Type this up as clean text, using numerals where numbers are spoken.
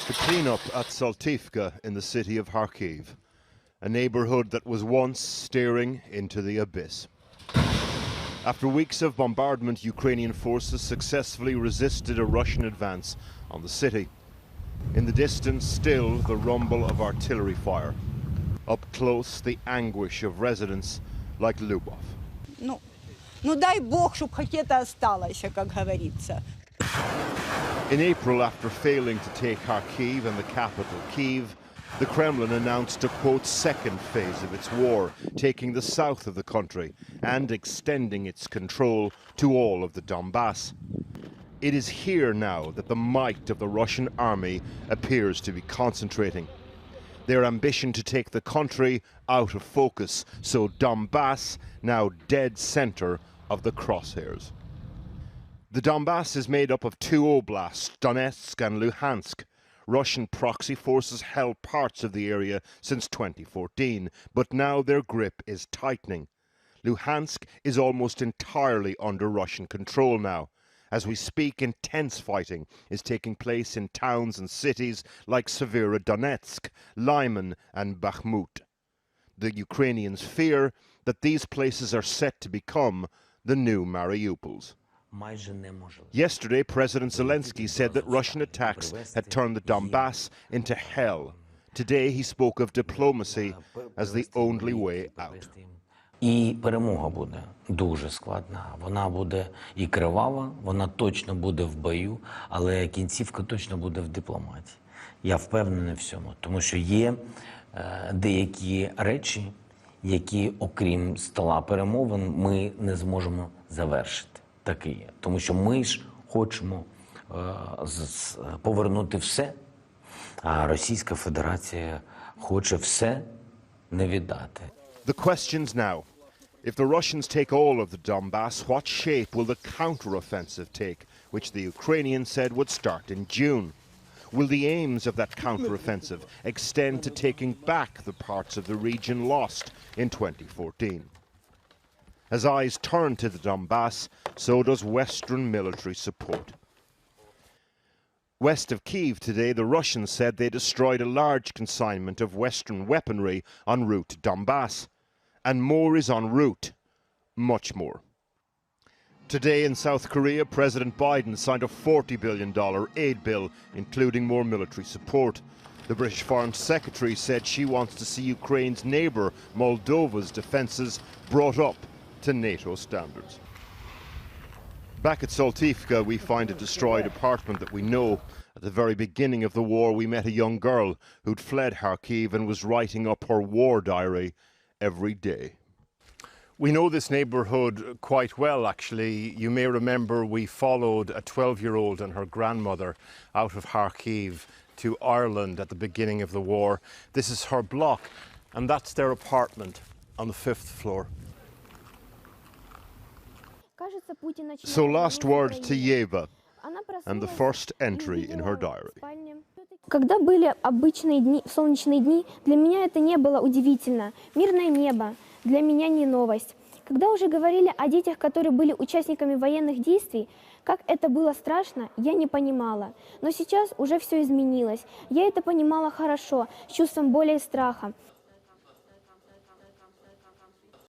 The cleanup at Saltivka in the city of Kharkiv, a neighborhood that was once staring into the abyss. After weeks of bombardment, Ukrainian forces successfully resisted a Russian advance on the city. In the distance, still the rumble of artillery fire. Up close, the anguish of residents like Lubov. Ну дай Бог, чтобы хоть это осталось, как говорится. In April, after failing to take Kharkiv and the capital, Kyiv, the Kremlin announced a, quote, second phase of its war, taking the south of the country and extending its control to all of the Donbass. It is here now that the might of the Russian army appears to be concentrating. Their ambition to take the country out of focus, so Donbass now dead center of the crosshairs. The Donbass is made up of two oblasts, Donetsk and Luhansk. Russian proxy forces held parts of the area since 2014, but now their grip is tightening. Luhansk is almost entirely under Russian control now. As we speak, intense fighting is taking place in towns and cities like Severodonetsk, Lyman and Bakhmut. The Ukrainians fear that these places are set to become the new Mariupols. Yesterday, President Zelensky said that Russian attacks had turned the Donbass into hell. Today, he spoke of diplomacy as the only way out. І перемога буде дуже складна. Вона буде і кривава, вона точно буде в бою, але кінцівка точно буде в дипломатії. Я впевнений в цьому, тому що є деякі речі, які, окрім стола перемовин, ми не зможемо завершити. Таке є. Тому що ми ж хочемо повернути все, а Російська Федерація хоче все не віддати. The questions now. If the Russians take all of the Donbass, what shape will the counter-offensive take, which the Ukrainians said would start in June? Will the aims of that counter-offensive extend to taking back the parts of the region lost in 2014? As eyes turn to the Donbass, so does Western military support. West of Kyiv today, the Russians said they destroyed a large consignment of Western weaponry en route to Donbass. And more is en route, much more. Today in South Korea, President Biden signed a $40 billion aid bill, including more military support. The British Foreign Secretary said she wants to see Ukraine's neighbour, Moldova's defences brought up to NATO standards. Back at Saltivka, we find a destroyed apartment that we know. At the very beginning of the war, we met a young girl who'd fled Kharkiv and was writing up her war diary every day. We know this neighbourhood quite well, actually. You may remember we followed a 12-year-old and her grandmother out of Kharkiv to Ireland at the beginning of the war. This is her block, and that's their apartment on the 5th floor. So last word to Yeva, and the first entry in her diary. Когда были обычные дни, солнечные дни, для меня это не было удивительно. Мирное небо для меня не новость. Когда уже говорили о детях, которые были участниками военных действий, как это было страшно, я не понимала. Но сейчас уже все изменилось. Я это понимала хорошо, с чувством боли и страха.